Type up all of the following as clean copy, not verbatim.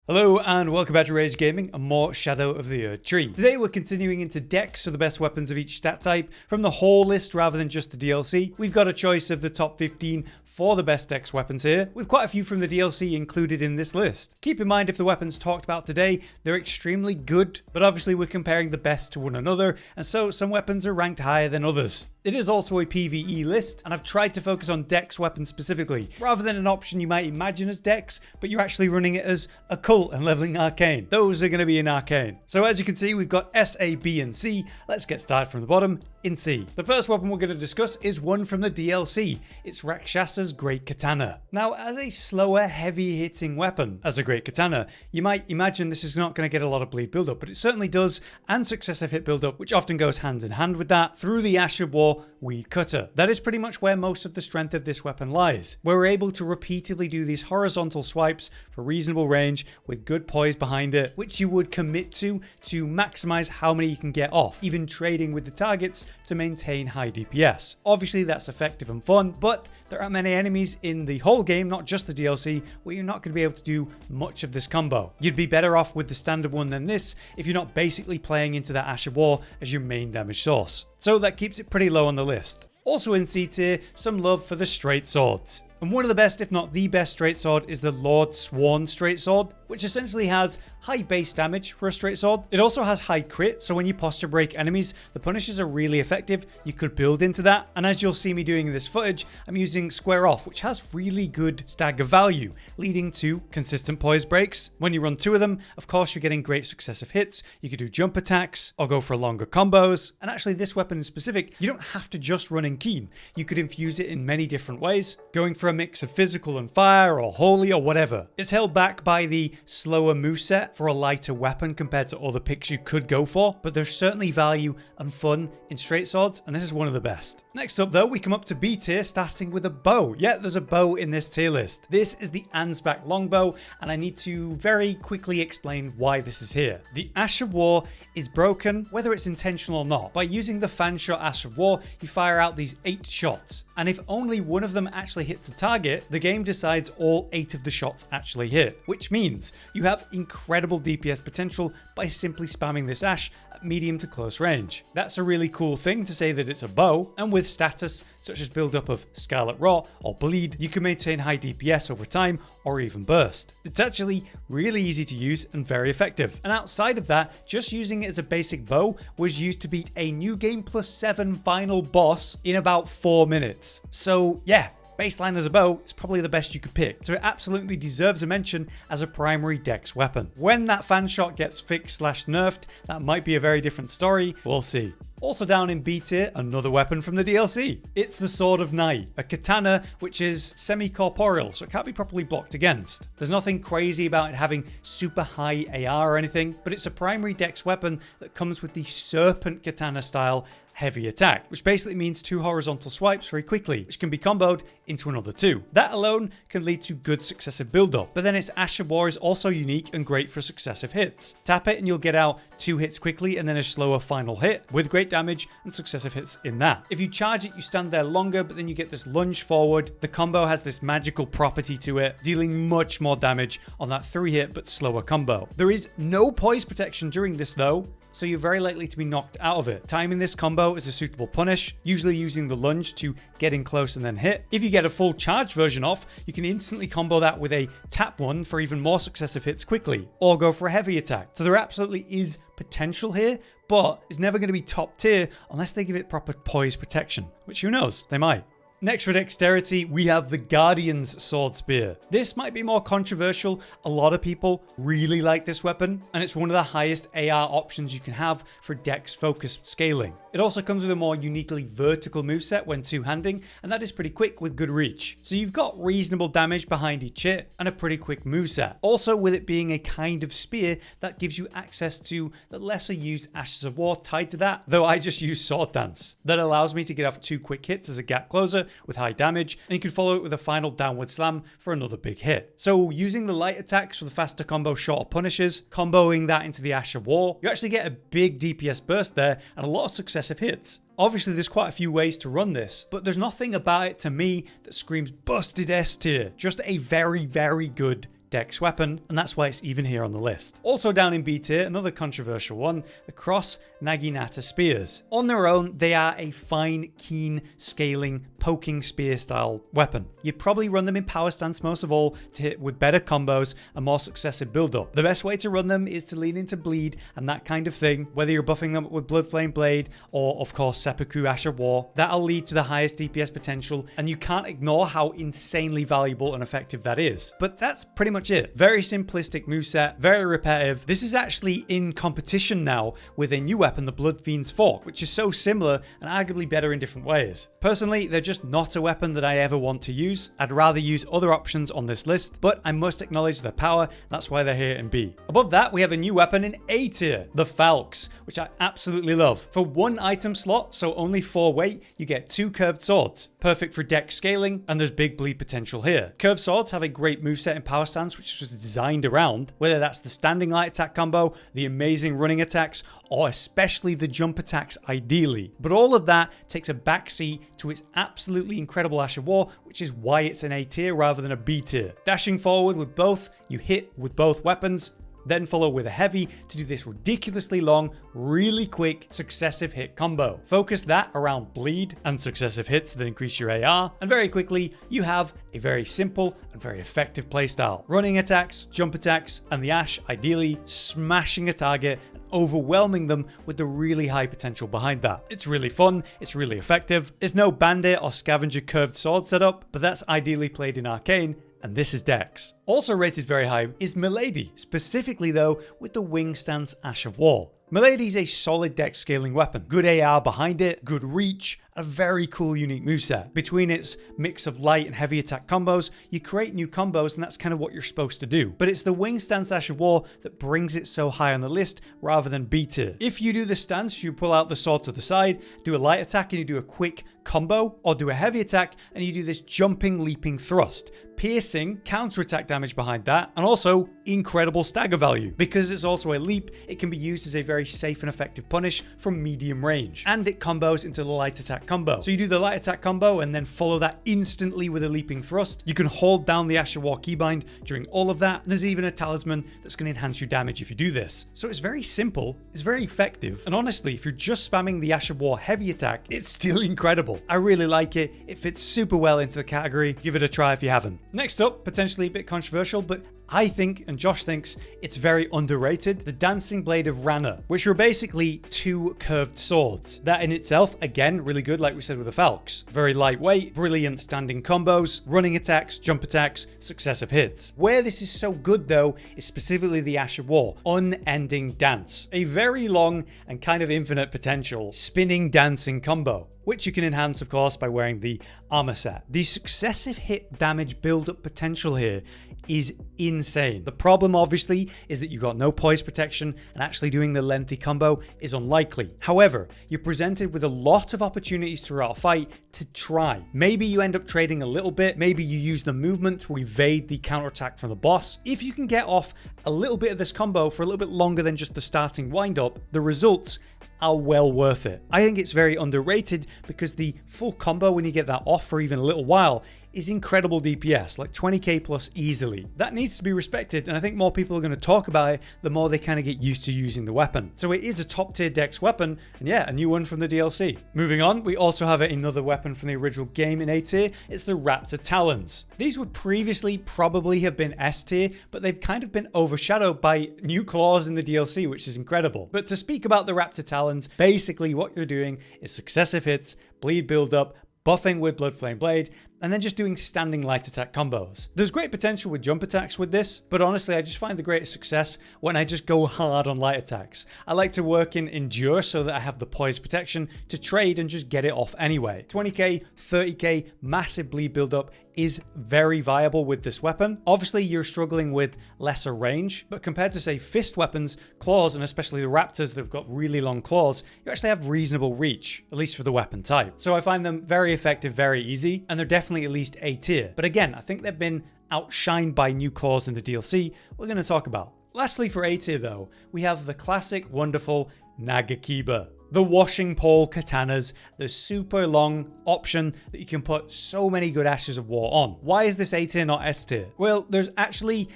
Hello and welcome back to Rage Gaming and more Shadow of the Erdtree. Today we're continuing into decks for the best weapons of each stat type from the whole list rather than just the DLC. We've got a choice of the top 15 for the best dex weapons here, with quite a few from the DLC included in this list. Keep in mind if the weapons talked about today, they're extremely good, but obviously we're comparing the best to one another, and so some weapons are ranked higher than others. It is also a PvE list, and I've tried to focus on dex weapons specifically, rather than an option you might imagine as dex, but you're actually running it as occult and leveling arcane. Those are going to be in arcane. So as you can see, we've got S, A, B, and C. Let's get started from the bottom. In C. The first weapon we're going to discuss is one from the DLC. It's Rakshas's Great Katana. Now, as a slower, heavy-hitting weapon, as a Great Katana, you might imagine this is not going to get a lot of bleed build-up, but it certainly does, and successive hit build-up, which often goes hand in hand with that, through the Ash of War Weed Cutter. That is pretty much where most of the strength of this weapon lies, where we're able to repeatedly do these horizontal swipes for reasonable range with good poise behind it, which you would commit to maximize how many you can get off, even trading with the targets to maintain high DPS. Obviously that's effective and fun, but there aren't many enemies in the whole game, not just the DLC, where you're not going to be able to do much of this combo. You'd be better off with the standard one than this if you're not basically playing into that Ash of War as your main damage source. So that keeps it pretty low on the list. Also in C tier, some love for the straight swords. And one of the best, if not the best straight sword is the Lord Sworn straight sword, which essentially has high base damage for a straight sword. It also has high crit, so when you posture break enemies, the punishes are really effective. You could build into that. And as you'll see me doing in this footage, I'm using square off, which has really good stagger value, leading to consistent poise breaks. When you run two of them, of course, you're getting great successive hits. You could do jump attacks or go for longer combos. And actually this weapon in specific, you don't have to just run in keen. You could infuse it in many different ways, going for a mix of physical and fire or holy or whatever. It's held back by the slower moveset for a lighter weapon compared to other picks you could go for, but there's certainly value and fun in straight swords, and this is one of the best. Next up though, we come up to B tier, starting with a bow. Yeah, there's a bow in this tier list. This is the ansbach longbow, and I need to very quickly explain why this is here. The Ash of War is broken, whether it's intentional or not. By using the fan shot Ash of War, you fire out these 8 shots, and if only one of them actually hits the target, the game decides all 8 of the shots actually hit, which means you have incredible DPS potential by simply spamming this Ash at medium to close range. That's a really cool thing to say that it's a bow, and with status such as build up of Scarlet Raw or Bleed, you can maintain high DPS over time or even burst. It's actually really easy to use and very effective. And outside of that, just using it as a basic bow was used to beat a New Game Plus 7 final boss in about 4 minutes. So yeah, baseline as a bow is probably the best you could pick, so it absolutely deserves a mention as a primary dex weapon. When that fan shot gets fixed / nerfed, that might be a very different story, we'll see. Also down in B tier, another weapon from the DLC. It's the Sword of Night, a katana which is semi-corporeal, so it can't be properly blocked against. There's nothing crazy about it having super high AR or anything, but it's a primary dex weapon that comes with the serpent katana style heavy attack, which basically means 2 horizontal swipes very quickly, which can be comboed into another 2. That alone can lead to good successive build-up, but then its Ash of War is also unique and great for successive hits. Tap it and you'll get out 2 hits quickly and then a slower final hit with great damage and successive hits in that. If you charge it, you stand there longer, but then you get this lunge forward. The combo has this magical property to it, dealing much more damage on that 3-hit but slower combo. There is no poise protection during this though, so you're very likely to be knocked out of it. Timing this combo is a suitable punish, usually using the lunge to get in close and then hit. If you get a full charge version off, you can instantly combo that with a tap one for even more successive hits quickly, or go for a heavy attack. So there absolutely is potential here, but it's never going to be top tier unless they give it proper poise protection, which who knows, they might. Next for dexterity, we have the Guardian's Swordspear. This might be more controversial. A lot of people really like this weapon, and it's one of the highest AR options you can have for dex-focused scaling. It also comes with a more uniquely vertical moveset when two-handing, and that is pretty quick with good reach. So you've got reasonable damage behind each hit and a pretty quick moveset. Also, with it being a kind of spear, that gives you access to the lesser used Ashes of War tied to that, though I just use Sword Dance. That allows me to get off 2 quick hits as a gap closer with high damage, and you can follow it with a final downward slam for another big hit. So using the light attacks for the faster combo shorter punishes, comboing that into the Ash of War, you actually get a big DPS burst there and a lot of successive hits. Obviously there's quite a few ways to run this, but there's nothing about it to me that screams busted S tier, just a very, very good dex weapon, and that's why it's even here on the list. Also down in B tier, another controversial one, the cross naginata spears. On their own, they are a fine, keen, scaling, poking spear style weapon. You'd probably run them in power stance most of all to hit with better combos and more successive build up. The best way to run them is to lean into bleed and that kind of thing, whether you're buffing them with Bloodflame Blade or of course Seppuku Ash of War. That'll lead to the highest DPS potential, and you can't ignore how insanely valuable and effective that is. But that's pretty much it. Very simplistic moveset, very repetitive. This is actually in competition now with a new weapon, the Blood Fiend's Fork, which is so similar and arguably better in different ways. Personally, they're just not a weapon that I ever want to use. I'd rather use other options on this list, but I must acknowledge their power. That's why they're here in B. Above that, we have a new weapon in A tier, the falx, which I absolutely love. For 1 item slot, so only 4 weight, you get 2 curved swords. Perfect for dex scaling, and there's big bleed potential here. Curved swords have a great moveset in power stance, which was designed around, whether that's the standing light attack combo, the amazing running attacks, or especially the jump attacks ideally. But all of that takes a backseat to its absolutely incredible Ash of War, which is why it's an A tier rather than a B tier. Dashing forward with both, you hit with both weapons, then follow with a heavy to do this ridiculously long, really quick, successive hit combo. Focus that around bleed and successive hits that increase your AR, and very quickly you have a very simple and very effective playstyle. Running attacks, jump attacks, and the Ash ideally smashing a target and overwhelming them with the really high potential behind that. It's really fun, it's really effective. There's no bandit or scavenger curved sword setup, but that's ideally played in arcane, and this is Dex. Also rated very high is Milady, specifically though with the wing stance Ash of War. Milady is a solid dex scaling weapon. Good AR behind it, good reach, a very cool unique moveset. Between its mix of light and heavy attack combos, you create new combos, and that's kind of what you're supposed to do. But it's the wing stance Ash of War that brings it so high on the list rather than B tier. If you do the stance, you pull out the sword to the side, do a light attack and you do a quick combo, or do a heavy attack and you do this jumping leaping thrust. Piercing, counter-attack damage behind that, and also incredible stagger value. Because it's also a leap, it can be used as a very safe and effective punish from medium range. And it combos into the light attack combo. So you do the light attack combo and then follow that instantly with a leaping thrust. You can hold down the Ash of War keybind during all of that. And there's even a talisman that's going to enhance your damage if you do this. So it's very simple, it's very effective, and honestly, if you're just spamming the Ash of War heavy attack, it's still incredible. I really like it. It fits super well into the category. Give it a try if you haven't. Next up, potentially a bit controversial, but I think, and Josh thinks, it's very underrated, the Dancing Blade of Rannah, which are basically 2 curved swords. That in itself, again, really good, like we said with the falx. Very lightweight, brilliant standing combos, running attacks, jump attacks, successive hits. Where this is so good though, is specifically the Ash of War, Unending Dance. A very long and kind of infinite potential spinning dancing combo, which you can enhance, of course, by wearing the armor set. The successive hit damage build-up potential here is insane. The problem, obviously, is that you've got no poise protection, and actually doing the lengthy combo is unlikely. However, you're presented with a lot of opportunities throughout a fight to try. Maybe you end up trading a little bit, maybe you use the movement to evade the counterattack from the boss. If you can get off a little bit of this combo for a little bit longer than just the starting wind-up, the results are well worth it. I think it's very underrated because the full combo, when you get that off for even a little while, is incredible DPS, like 20k plus easily. That needs to be respected, and I think more people are going to talk about it the more they kind of get used to using the weapon. So it is a top tier dex weapon, and yeah, a new one from the DLC. Moving on, we also have another weapon from the original game in A tier. It's the Raptor Talons. These would previously probably have been S tier, but they've kind of been overshadowed by new claws in the DLC, which is incredible. But to speak about the Raptor Talons, basically what you're doing is successive hits, bleed build up, buffing with Bloodflame Blade, and then just doing standing light attack combos. There's great potential with jump attacks with this, but honestly I just find the greatest success when I just go hard on light attacks. I like to work in endure so that I have the poise protection to trade and just get it off anyway. 20k, 30k, massive bleed buildup is very viable with this weapon. Obviously you're struggling with lesser range, but compared to say fist weapons, claws, and especially the raptors that have got really long claws, you actually have reasonable reach, at least for the weapon type. So I find them very effective, very easy, and they're definitely at least A tier. But again, I think they've been outshined by new claws in the DLC we're going to talk about. Lastly, for A tier though, we have the classic, wonderful nagakiba. The washing pole katanas, the super long option that you can put so many good Ashes of War on. Why is this A tier not S tier? Well, there's actually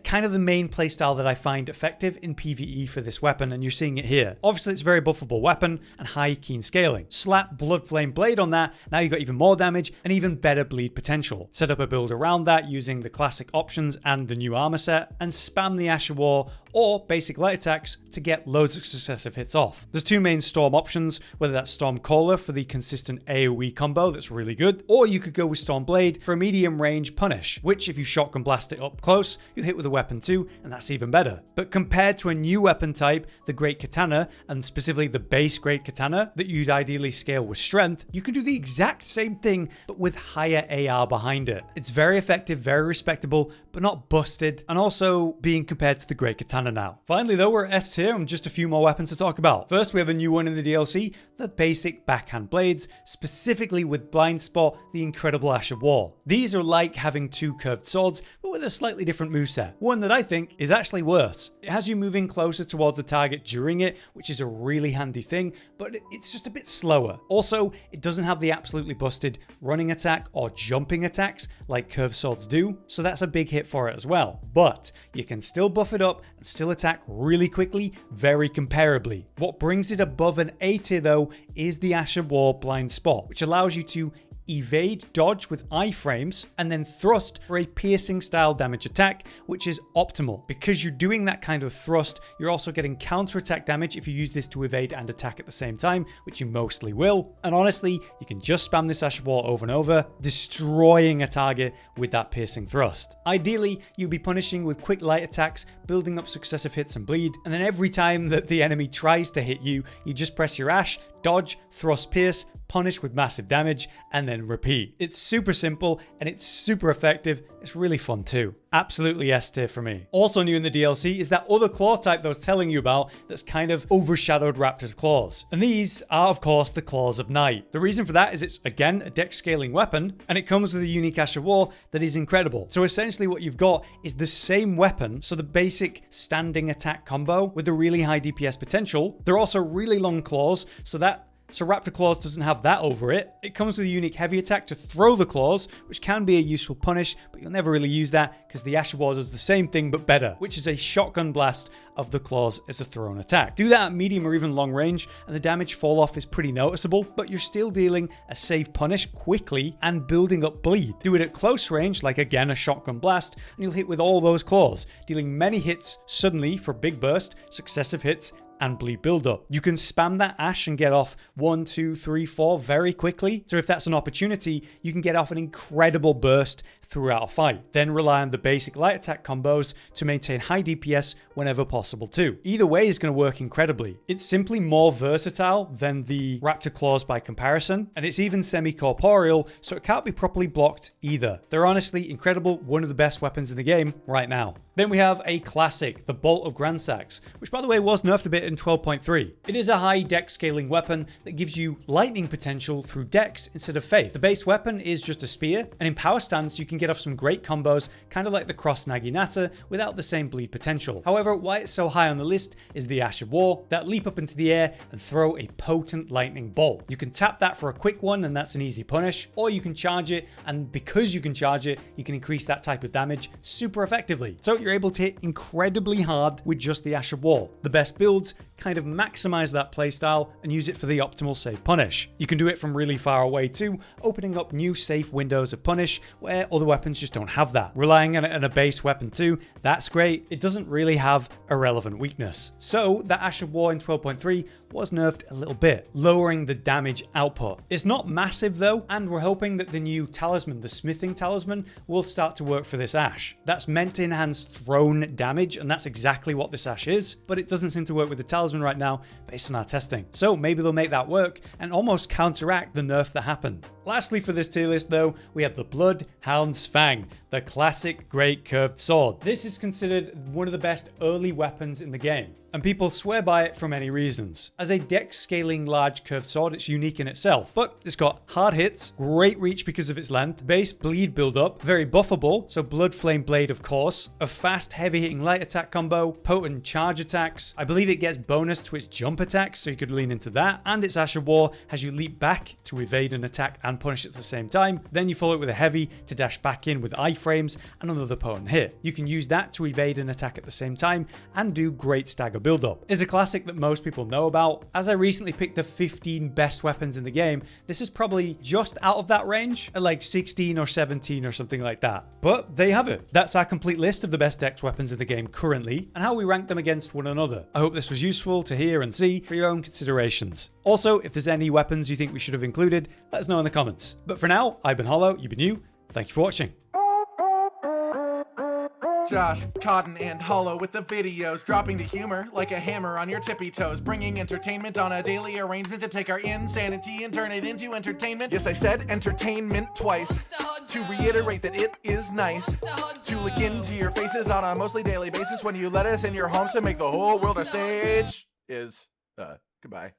kind of the main playstyle that I find effective in PvE for this weapon, and you're seeing it here. Obviously, it's a very buffable weapon and high keen scaling. Slap Blood Flame Blade on that, now you've got even more damage and even better bleed potential. Set up a build around that using the classic options and the new armor set, and spam the Ash of War or basic light attacks to get loads of successive hits off. There's two main Storm options, whether that's Storm Caller for the consistent AoE combo that's really good, or you could go with Storm Blade for a medium range punish, which if you shotgun blast it up close, you'll hit with a weapon too, and that's even better. But compared to a new weapon type, the Great Katana, and specifically the base Great Katana that you'd ideally scale with strength, you can do the exact same thing but with higher AR behind it. It's very effective, very respectable, but not busted, and also being compared to the Great Katana now. Finally though, we're at S tier and just a few more weapons to talk about. First, we have a new one in the DLC, the basic backhand blades, specifically with Blind Spot, the incredible Ash of War. These are like having two curved swords, but with a slightly different moveset. One that I think is actually worse. It has you moving closer towards the target during it, which is a really handy thing, but it's just a bit slower. Also, it doesn't have the absolutely busted running attack or jumping attacks like curved swords do, so that's a big hit for it as well. But you can still buff it up and still attack really quickly, very comparably. What brings it above an A tier though is the Ash of War Blind Spot, which allows you to evade dodge with iframes and then thrust for a piercing style damage attack, which is optimal. Because you're doing that kind of thrust, you're also getting counter attack damage if you use this to evade and attack at the same time, which you mostly will. And honestly, you can just spam this Ash of War over and over, destroying a target with that piercing thrust. Ideally, you'll be punishing with quick light attacks, building up successive hits and bleed, and then every time that the enemy tries to hit you, you just press your Ash, dodge, thrust, pierce, punish with massive damage, and then repeat. It's super simple and it's super effective. It's really fun too. Absolutely S tier for me. Also new in the DLC is that other claw type that I was telling you about that's kind of overshadowed Raptor's claws. And these are of course the Claws of Night. The reason for that is it's again a dex scaling weapon, and it comes with a unique Ash of War that is incredible. So essentially what you've got is the same weapon, so the basic standing attack combo with the really high DPS potential. They're also really long claws, so Raptor Claws doesn't have that over it. It comes with a unique heavy attack to throw the claws, which can be a useful punish, but you'll never really use that because the Ash of War does the same thing but better, which is a shotgun blast of the claws as a thrown attack. Do that at medium or even long range, and the damage fall off is pretty noticeable, but you're still dealing a safe punish quickly and building up bleed. Do it at close range, like again a shotgun blast, and you'll hit with all those claws, dealing many hits suddenly for big burst, successive hits, and bleed buildup. You can spam that Ash and get off 1, 2, 3, 4 very quickly. So if that's an opportunity, you can get off an incredible burst throughout a fight. Then rely on the basic light attack combos to maintain high DPS whenever possible too. Either way is going to work incredibly. It's simply more versatile than the Raptor Claws by comparison, and it's even semi-corporeal, so it can't be properly blocked either. They're honestly incredible, one of the best weapons in the game right now. Then we have a classic, the Bolt of Gransax, which by the way was nerfed a bit in 12.3. It is a high dex scaling weapon that gives you lightning potential through dex instead of faith. The base weapon is just a spear, and in power stance you can get off some great combos, kind of like the cross naginata, without the same bleed potential. However, why it's so high on the list is the Ash of War, that leap up into the air and throw a potent lightning bolt. You can tap that for a quick one, and that's an easy punish, or you can charge it, and because you can charge it, you can increase that type of damage super effectively. So you're able to hit incredibly hard with just the Ash of War. The best builds kind of maximize that playstyle and use it for the optimal safe punish. You can do it from really far away too, opening up new safe windows of punish where other weapons just don't have that. Relying on it on a base weapon too, that's great. It doesn't really have a relevant weakness. So that Ash of War in 12.3 was nerfed a little bit, lowering the damage output. It's not massive though, and we're hoping that the new talisman, the smithing talisman, will start to work for this Ash. That's meant to enhance thrown damage, and that's exactly what this Ash is, but it doesn't seem to work with the talisman right now based on our testing. So maybe they'll make that work and almost counteract the nerf that happened. Lastly for this tier list though, we have the Bloodhound's Fang, the classic great curved sword. This is considered one of the best early weapons in the game, and people swear by it for many reasons. As a dex scaling large curved sword, it's unique in itself, but it's got hard hits, great reach because of its length, base bleed build up, very buffable, so blood flame blade of course, a fast heavy hitting light attack combo, potent charge attacks. I believe it gets bonus to its jump attacks, so you could lean into that, and its Ash of War has you leap back to evade an attack and and punish at the same time. Then you follow it with a heavy to dash back in with iframes and another potent hit. You can use that to evade an attack at the same time and do great stagger build-up. It's a classic that most people know about. As I recently picked the 15 best weapons in the game, this is probably just out of that range, at like 16 or 17 or something like that. But there you have it. That's our complete list of the best dex weapons in the game currently, and how we rank them against one another. I hope this was useful to hear and see for your own considerations. Also, if there's any weapons you think we should have included, let us know in the comments. But for now, I've been Hollow, you've been you. Thank you for watching. Josh, Cotton, and Hollow with the videos, dropping the humor like a hammer on your tippy toes, bringing entertainment on a daily arrangement to take our insanity and turn it into entertainment. Yes, I said entertainment twice, to reiterate that it is nice to look into your faces on a mostly daily basis when you let us in your homes to make the whole world a stage. Goodbye.